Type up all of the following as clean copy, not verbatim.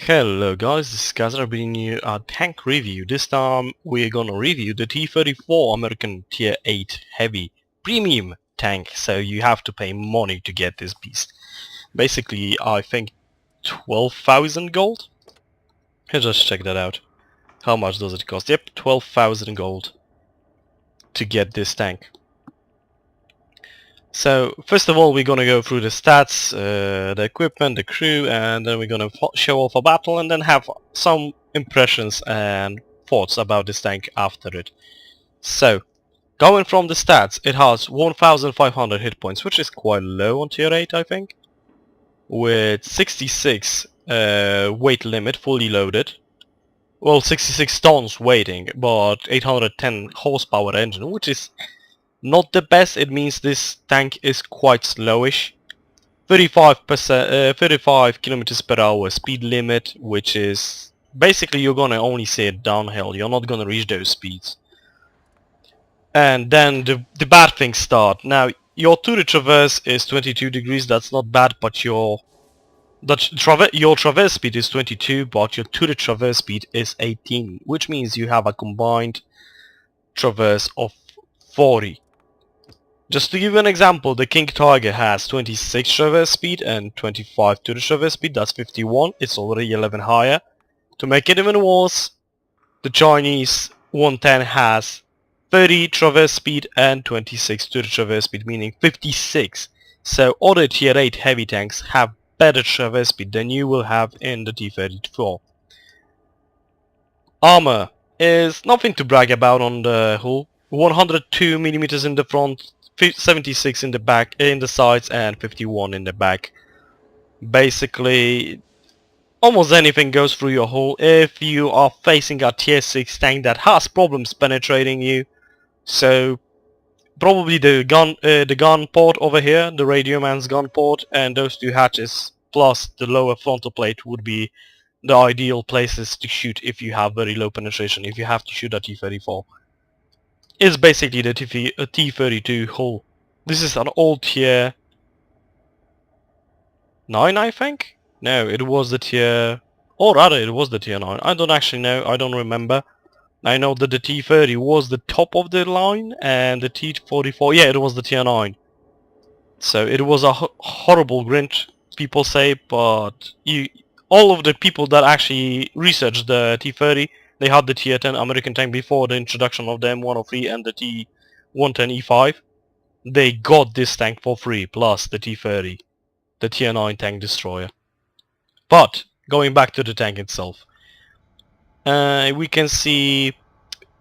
Hello guys, this is Kazrahim bringing you a tank review. This time we're gonna review the T34 American Tier 8 Heavy Premium tank, so you have to pay money to get this beast. Basically, I think 12,000 gold? Let's just check that out. How much does it cost? Yep, 12,000 gold to get this tank. So, first of all, we're gonna go through the stats, the equipment, the crew, and then we're gonna show off a battle and then have some impressions and thoughts about this tank after it. So, going from the stats, it has 1,500 hit points, which is quite low on tier 8, I think. With 66 weight limit, fully loaded. Well, 66 tons weighting, but 810 horsepower engine, which is not the best. It means this tank is quite slowish. 35 kilometers per hour speed limit, which is basically you're gonna only see it downhill. You're not gonna reach those speeds. And then the bad things start. Now your turret traverse is 22 degrees. That's not bad, but your traverse speed is 22, but your turret traverse speed is 18, which means you have a combined traverse of 40. Just to give you an example, the King Tiger has 26 traverse speed and 25 turret traverse speed, that's 51, it's already 11 higher. To make it even worse, the Chinese 110 has 30 traverse speed and 26 turret traverse speed, meaning 56. So other tier 8 heavy tanks have better traverse speed than you will have in the T34. Armor is nothing to brag about on the hull. 102 mm in the front, 76 in the back, in the sides, and 51 in the back. Basically, almost anything goes through your hull if you are facing a tier 6 tank that has problems penetrating you. So probably the gun port over here, the radio man's gun port, and those two hatches plus the lower frontal plate would be the ideal places to shoot if you have very low penetration, if you have to shoot a T34. It's basically the T32 hull. This is an old tier 9, I think? No, it was the tier... or rather, it was the tier 9. I don't actually know, I don't remember. I know that the T30 was the top of the line, and the T44, yeah, it was the tier 9. So it was a horrible grind, people say, but all of the people that actually researched the T30, they had the tier 10 American tank before the introduction of the M103 and the T110E5. They got this tank for free, plus the T30, the tier 9 tank destroyer. But, going back to the tank itself, we can see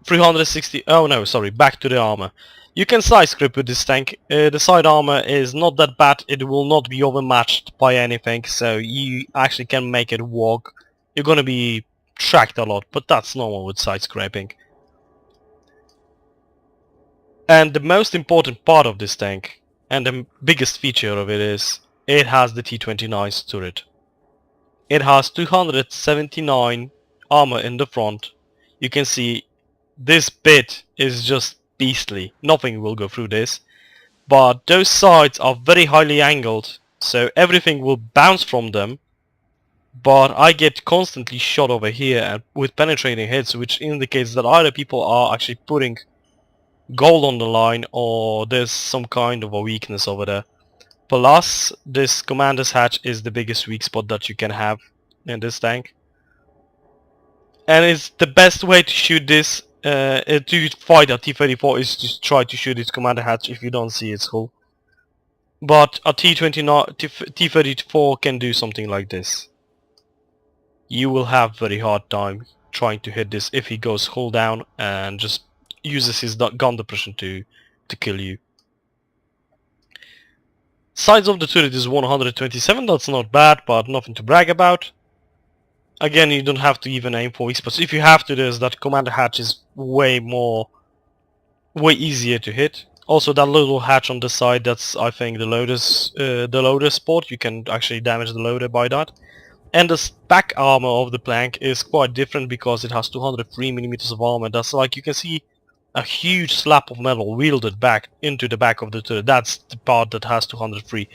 360... oh no, sorry, back to the armor. You can side script with this tank. The side armor is not that bad, it will not be overmatched by anything, so you actually can make it work. You're gonna be tracked a lot, but that's normal with side scraping. And the most important part of this tank, and the biggest feature of it, is it has the T29's turret. It has 279 armor in the front. You can see this bit is just beastly. Nothing will go through this. But those sides are very highly angled, so everything will bounce from them. But I get constantly shot over here and with penetrating hits, which indicates that either people are actually putting gold on the line or there's some kind of a weakness over there. Plus, this commander's hatch is the biggest weak spot that you can have in this tank. And it's the best way to shoot this, to fight a T34 is to try to shoot its commander hatch if you don't see its hull. But a T34 can do something like this. You will have very hard time trying to hit this if he goes hull down and just uses his gun depression to kill you. Size of the turret is 127, that's not bad, but nothing to brag about. Again, you don't have to even aim for weak spots. If you have to, there's that commander hatch is way easier to hit. Also, that little hatch on the side, that's I think the loader spot. You can actually damage the loader by that. And the back armor of the plank is quite different because it has 203 mm of armor. That's like you can see a huge slab of metal wielded back into the back of the turret. That's the part that has 203.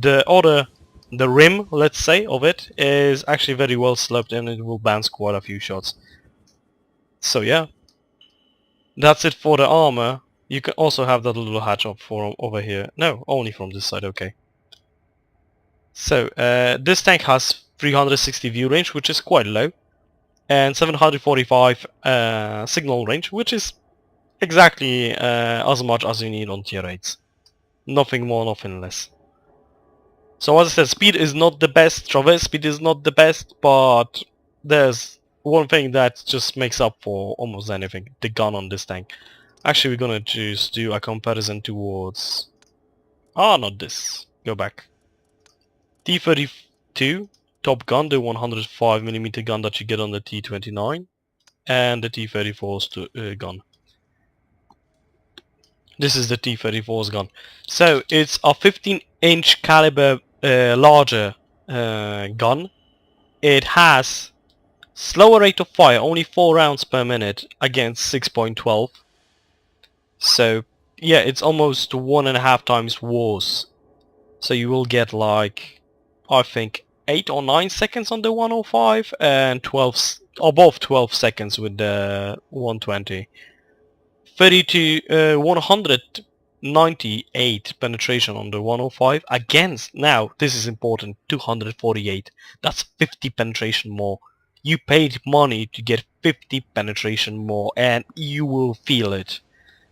The other the rim, let's say, of it is actually very well sloped and it will bounce quite a few shots. So yeah, that's it for the armor. You can also have that little hatch up for over here. No, only from this side, okay. So this tank has 360 view range, which is quite low, and 745 signal range, which is exactly as much as you need on tier 8s. Nothing more, nothing less. So as I said, speed is not the best, traverse speed is not the best, but there's one thing that just makes up for almost anything, the gun on this tank. Actually, we're gonna just do a comparison towards... not this. Go back. T32, top gun, the 105mm gun that you get on the T29, and the T34's gun. This is the T34's gun. So it's a 15-inch caliber larger gun. It has slower rate of fire, only 4 rounds per minute against 6.12. So yeah, it's almost 1.5 times worse. So you will get like, I think 8 or 9 seconds on the 105 and 12 above 12 seconds with the 120. 198 penetration on the 105 against, now this is important, 248. That's 50 penetration more. You paid money to get 50 penetration more and you will feel it.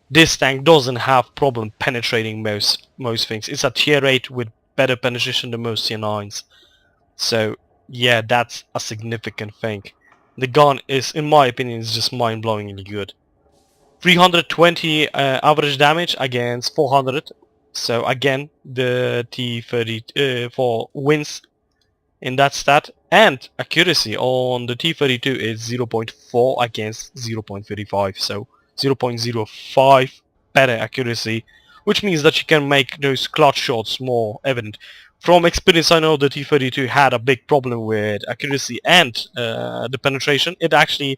This tank doesn't have problem penetrating most things. It's a tier 8 with better penetration than most tier 9s. So yeah, that's a significant thing. The gun is, in my opinion, is just mind-blowingly good. 320 average damage against 400. So again, the T34 wins in that stat. And accuracy on the T32 is 0.4 against 0.35. So 0.05 better accuracy, which means that you can make those clutch shots more evident. From experience, I know the T32 had a big problem with accuracy and the penetration. The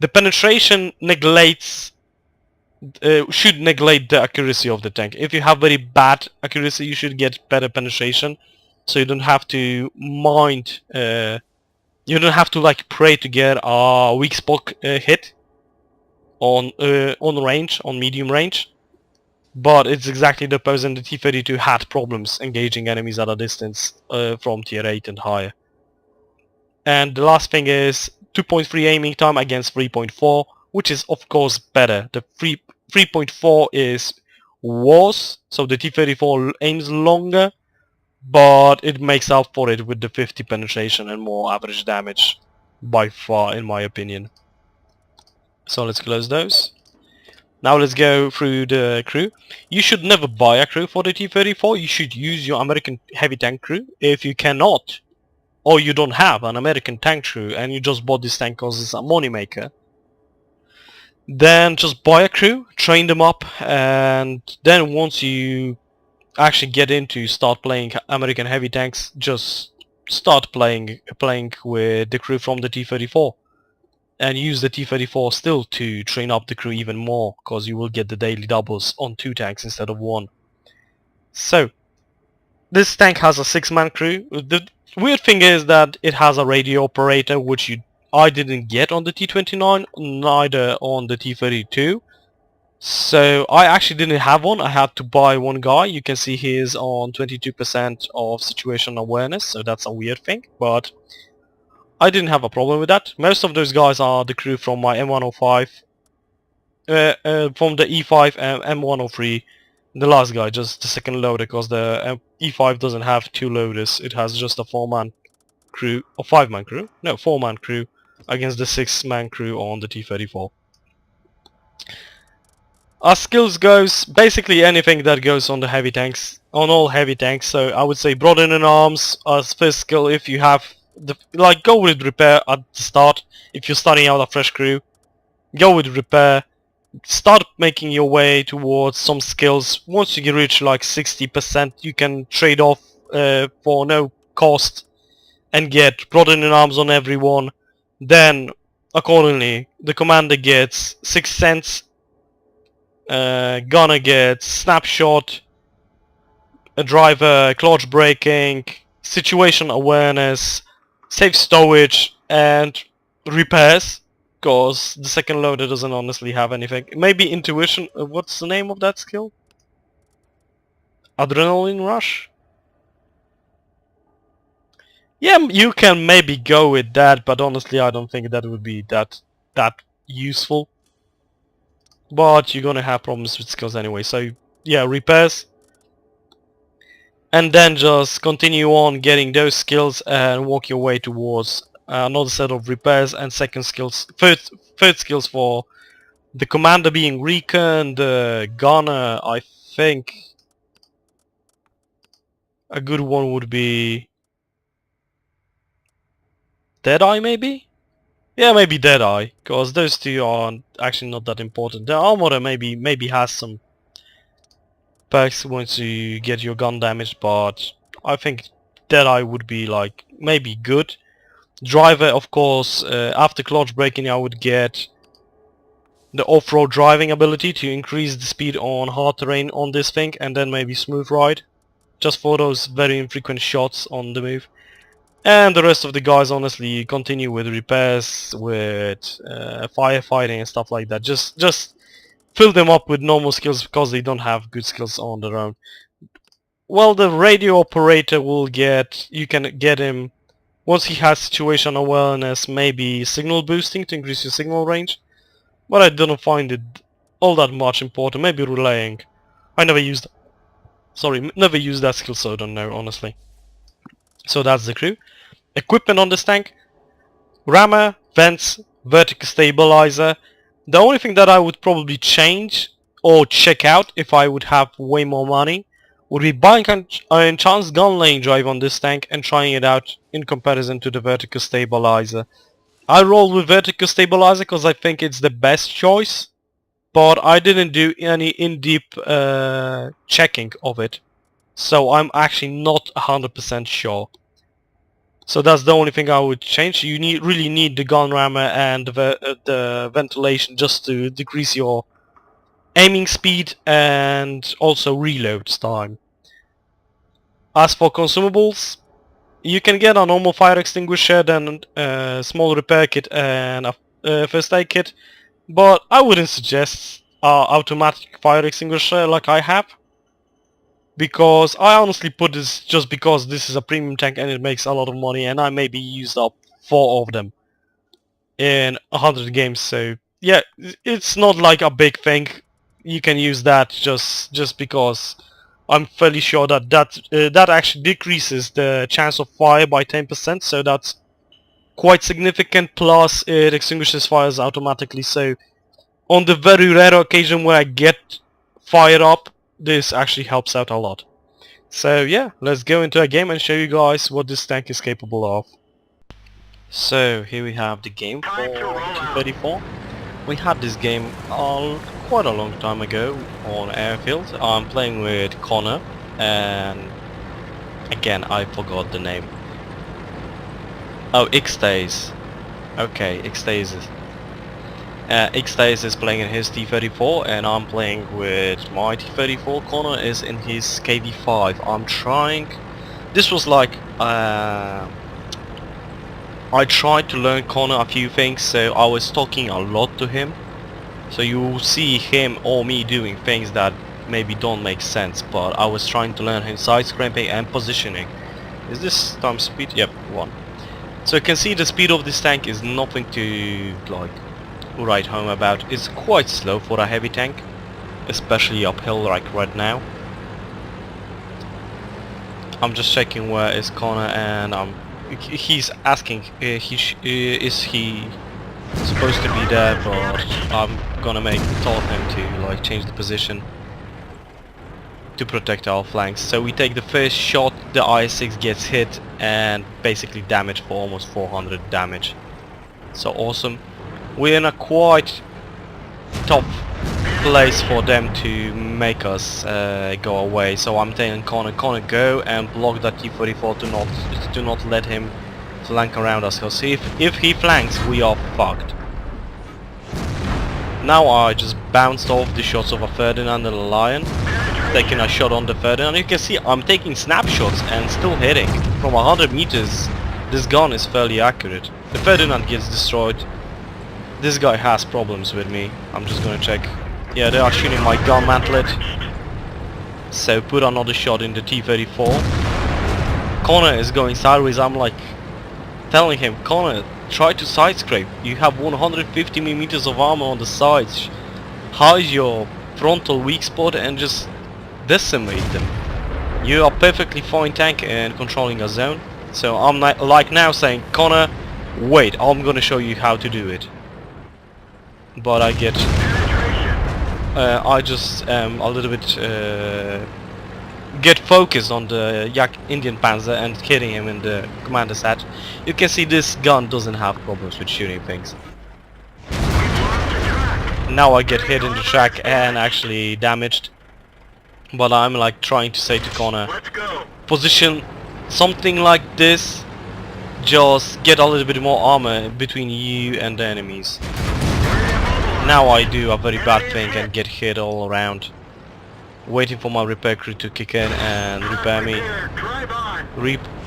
penetration neglects, should neglect the accuracy of the tank. If you have very bad accuracy, you should get better penetration, so you don't have to mind, you don't have to like pray to get a weak spot hit on range, on medium range. But it's exactly the opposite. The T32 had problems engaging enemies at a distance from tier 8 and higher. And the last thing is 2.3 aiming time against 3.4, which is of course better. The 3.4 is worse, so the T34 aims longer, but it makes up for it with the 50 penetration and more average damage by far, in my opinion. So let's close those. Now let's go through the crew. You should never buy a crew for the T34. You should use your American heavy tank crew. If you cannot, or you don't have an American tank crew and you just bought this tank because it's a money maker, then just buy a crew, train them up, and then once you actually get into start playing American heavy tanks, just start playing with the crew from the T34. And use the T34 still to train up the crew even more, because you will get the daily doubles on 2 tanks instead of 1. So, this tank has a 6-man crew. The weird thing is that it has a radio operator, which I didn't get on the T29, neither on the T32. So, I actually didn't have one. I had to buy one guy. You can see he is on 22% of situational awareness, so that's a weird thing, but I didn't have a problem with that. Most of those guys are the crew from my M105, from the E5 and M103. The last guy, just the second loader, because the E5 doesn't have 2 loaders. It has just a 4-man crew, or 5-man crew? No, 4-man crew against the 6-man crew on the T34. As skills goes, basically anything that goes on the heavy tanks, on all heavy tanks. So I would say broadening arms as first skill if you have. Go with repair at the start. If you're starting out a fresh crew, go with repair. Start making your way towards some skills. Once you reach like 60%, you can trade off for no cost and get broadening arms on everyone. Then accordingly, the commander gets 6 cents, gunner gets snapshot, a driver clutch braking, situation awareness, safe stowage, and repairs. Because the second loader doesn't honestly have anything. Maybe intuition. What's the name of that skill? Adrenaline rush? Yeah, you can maybe go with that, but honestly I don't think that would be that useful. But you're gonna have problems with skills anyway, so yeah, repairs. And then just continue on getting those skills and walk your way towards another set of repairs and second skills, third skills for the commander being recon, the gunner, I think a good one would be Deadeye maybe? Yeah, maybe Deadeye, because those two are actually not that important. The armorer maybe has some perks once you get your gun damaged, but I think Deadeye would be like maybe good. Driver, of course, after clutch braking I would get the off-road driving ability to increase the speed on hard terrain on this thing, and then maybe smooth ride, just for those very infrequent shots on the move. And the rest of the guys honestly continue with repairs, with firefighting and stuff like that. Just fill them up with normal skills because they don't have good skills on their own. Well, the radio operator will get, you can get him once he has situation awareness, maybe signal boosting to increase your signal range. But I don't find it all that much important. Maybe relaying. I never used that skill, so I don't know honestly. So that's the crew. Equipment on this tank: rammer, vents, vertical stabilizer. The only thing that I would probably change or check out if I would have way more money would be buying an enhanced gun lane drive on this tank and trying it out in comparison to the vertical stabilizer. I roll with vertical stabilizer because I think it's the best choice, but I didn't do any in-deep checking of it, so I'm actually not 100% sure. So that's the only thing I would change. You really need the gun rammer and the ventilation just to decrease your aiming speed and also reload time. As for consumables, you can get a normal fire extinguisher, then a small repair kit and a first aid kit, but I wouldn't suggest automatic fire extinguisher like I have, because I honestly put this just because this is a premium tank and it makes a lot of money, and I maybe used up 4 of them in 100 games, so yeah, it's not like a big thing. You can use that just because I'm fairly sure that actually decreases the chance of fire by 10%, so that's quite significant, plus it extinguishes fires automatically, so on the very rare occasion where I get fired up, this actually helps out a lot. So yeah, let's go into a game and show you guys what this tank is capable of. So here we have the game for T34. We had this game quite a long time ago on Airfield. I'm playing with Connor, and again I forgot the name. Oh, Xdays. Okay, Xdays. Xdays is playing in his T34 and I'm playing with my T34. Connor is in his KV5. I'm trying... This was like... I tried to learn Connor a few things, so I was talking a lot to him. So you will see him or me doing things that maybe don't make sense, but I was trying to learn his side scraping and positioning. Is this time speed? Yep, 1. So you can see the speed of this tank is nothing to like write home about. It's quite slow for a heavy tank, especially uphill like right now. I'm just checking where is Connor, and he's asking is he supposed to be there, but I'm gonna tell him to like change the position to protect our flanks. So we take the first shot, the IS-6 gets hit and basically damaged for almost 400 damage. So awesome. We're in a quite tough place for them to make us go away. So I'm telling Connor, go and block that T-34, do not let him flank around us, because if he flanks, we are fucked. Now I just bounced off the shots of a Ferdinand and a Lion. taking a shot on the Ferdinand. You can see I'm taking snapshots and still hitting. From 100 meters, this gun is fairly accurate. The Ferdinand gets destroyed. This guy has problems with me. I'm just gonna check. Yeah, they are shooting my gun mantlet. So put another shot in the T34. Connor is going sideways. I'm like telling him, Connor, try to side scrape. You have 150 millimeters of armor on the sides. Hide your frontal weak spot and just decimate them. You are perfectly fine tank and controlling a zone. So I'm like now saying, Connor, wait, I'm gonna show you how to do it. But I get I just a little bit get focused on the Indian Panzer and hitting him in the commander's hatch. You can see this gun doesn't have problems with shooting things. Now I get hit in the track and actually damaged. But I'm like trying to say to Connor, position something like this, just get a little bit more armor between you and the enemies. Now I do a very bad thing and get hit all around. Waiting for my repair crew to kick in and repair me.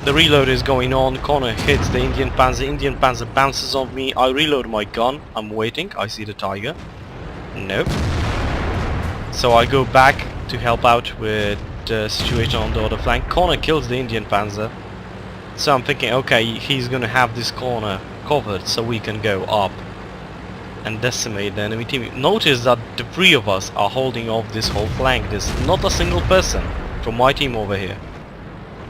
The reload is going on. Connor hits the Indian Panzer. Indian Panzer bounces off me. I reload my gun. I'm waiting. I see the Tiger. Nope. So I go back to help out with the situation on the other flank. Connor kills the Indian Panzer. So I'm thinking, okay, he's gonna have this corner covered so we can go up and decimate the enemy team. Notice that the three of us are holding off this whole flank. There's not a single person from my team over here.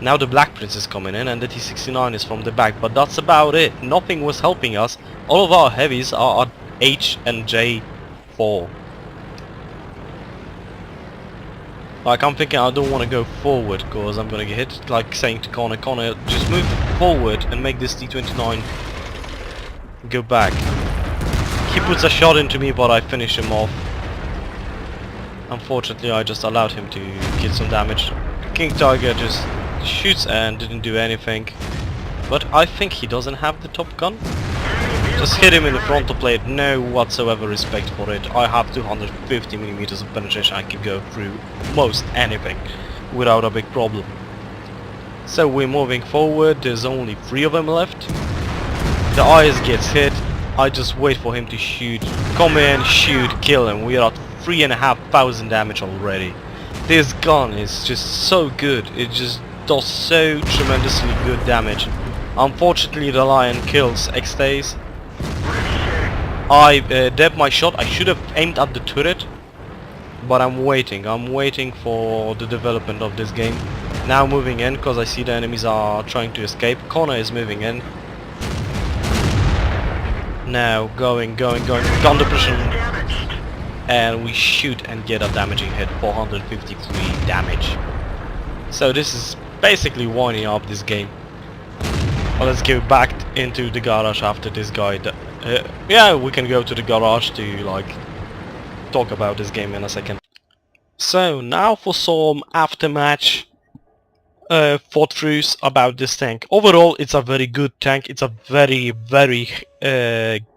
Now the Black Prince is coming in and the T69 is from the back, but that's about it. Nothing was helping us. All of our heavies are at H and J4. Like I'm thinking I don't want to go forward because I'm gonna get hit. Like saying to Connor, Connor, just move forward and make this T29 go back. He puts a shot into me but I finish him off. Unfortunately I just allowed him to get some damage. King Tiger just shoots and didn't do anything. But I think he doesn't have the top gun. Just hit him in the frontal plate, no whatsoever respect for it. I have 250 millimeters of penetration, I can go through most anything without a big problem. So we're moving forward, there's only 3 of them left. The IS gets hit, I just wait for him to shoot, come in, shoot, kill him. We are at 3,500 damage already. This gun is just so good, it just does so tremendously good damage. Unfortunately the Lion kills X-Days. I debbed my shot. I should have aimed at the turret, but I'm waiting for the development of this game. Now moving in because I see the enemies are trying to escape. Connor is moving in. Now going, gun depression, and we shoot and get a damaging hit, 453 damage. So this is basically winding up this game. Well, let's go back into the garage after this guy. Yeah, we can go to the garage to like talk about this game in a second. So now for some aftermatch thought throughs about this tank. Overall, it's a very good tank. It's a very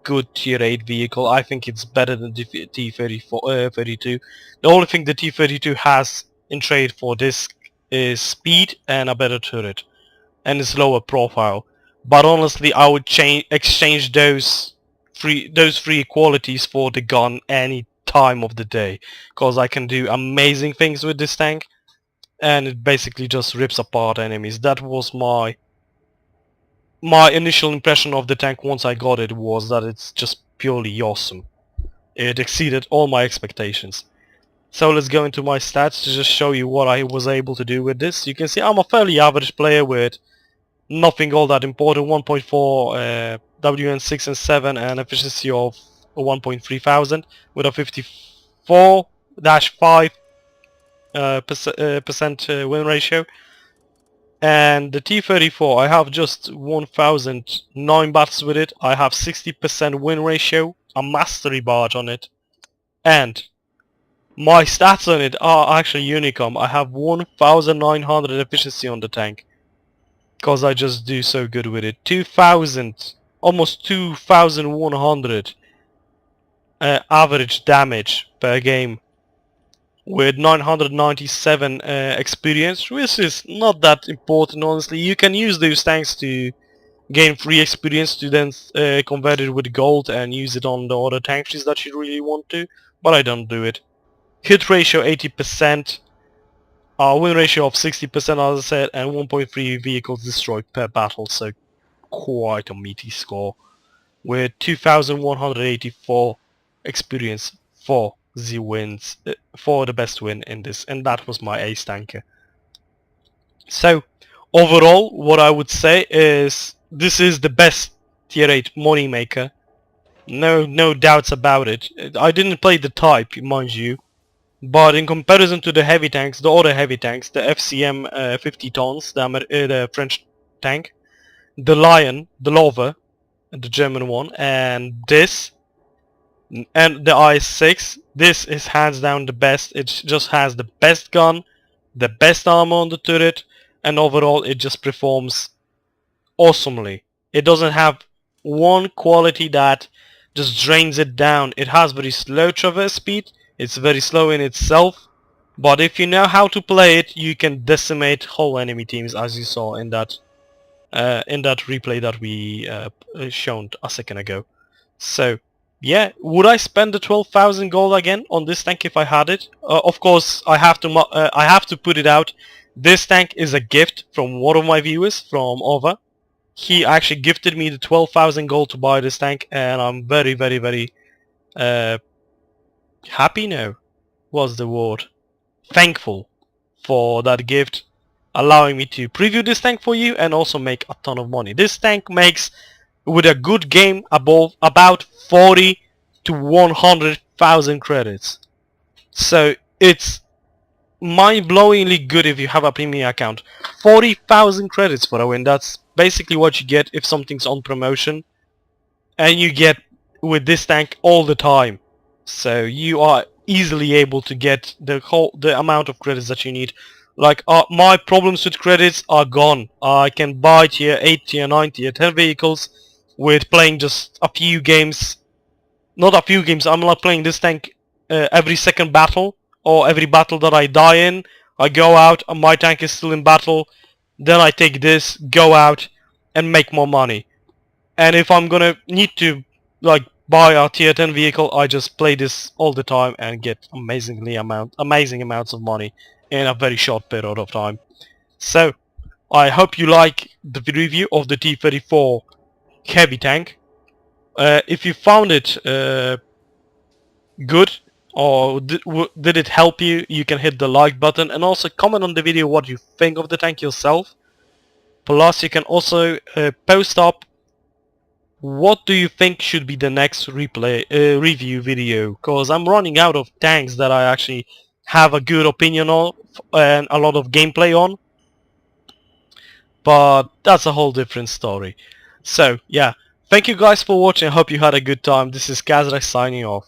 good tier 8 vehicle. I think it's better than the T32. The only thing the T32 has in trade for this is speed and a better turret and its lower profile. But honestly, I would exchange those three qualities for the gun any time of the day, because I can do amazing things with this tank, and it basically just rips apart enemies. That was my initial impression of the tank once I got it, was that it's just purely awesome. It exceeded all my expectations. So let's go into my stats to just show you what I was able to do with this. You can see I'm a fairly average player with nothing all that important. 1.4 WN6 and 7 and efficiency of 1.3000 with a 54-5% win ratio. And the T34, I have just 1009 battles with it. I have 60% win ratio, a mastery badge on it, and my stats on it are actually Unicom. I have 1900 efficiency on the tank, because I just do so good with it. 2000, almost 2100 average damage per game with 997 experience, which is not that important honestly. You can use those tanks to gain free experience to then convert it with gold and use it on the other tank trees that you really want to, but I don't do it. Hit ratio 80%, win ratio of 60% as I said, and 1.3 vehicles destroyed per battle, so quite a meaty score. With 2184 experience for the wins, for the best win in this, and that was my ace tanker. So overall, what I would say is this is the best tier 8 money maker. No doubts about it. I didn't play the type, mind you, but in comparison to the heavy tanks, the other heavy tanks, the FCM 50 tons, the French tank, the Lion, the Lover, the German one, and this, and the IS-6, this is hands down the best. It just has the best gun, the best armor on the turret, and overall it just performs awesomely. It doesn't have one quality that just drains it down. It has very slow traverse speed, it's very slow in itself, but if you know how to play it, you can decimate whole enemy teams, as you saw in that replay that we shown a second ago. So yeah, would I spend the 12,000 gold again on this tank if I had it? Of course, I have to put it out. This tank is a gift from one of my viewers, from Ova. He actually gifted me the 12,000 gold to buy this tank, and I'm very happy now, was the word. Thankful for that gift, allowing me to preview this tank for you and also make a ton of money. This tank makes, with a good game, about 40 to 100,000 credits. So it's mind-blowingly good if you have a premium account. 40,000 credits for a win. That's basically what you get if something's on promotion, and you get with this tank all the time. So you are easily able to get the amount of credits that you need. Like my problems with credits are gone. I can buy tier 8, tier 9, tier 10 vehicles with playing just a few games. Not a few games, I'm not playing this tank every second battle, or every battle that I die in. I go out and my tank is still in battle, then I take this, go out and make more money. And if I'm gonna need to like buy a tier 10 vehicle, I just play this all the time and get amazing amounts of money in a very short period of time. So I hope you like the review of the T34 heavy tank. If you found it good, or did it help you, you can hit the like button and also comment on the video what you think of the tank yourself. Plus you can also post up what do you think should be the next review video, because I'm running out of tanks that I actually have a good opinion on and a lot of gameplay on, but that's a whole different story. So yeah, thank you guys for watching. I hope you had a good time. This is Kazrahim signing off.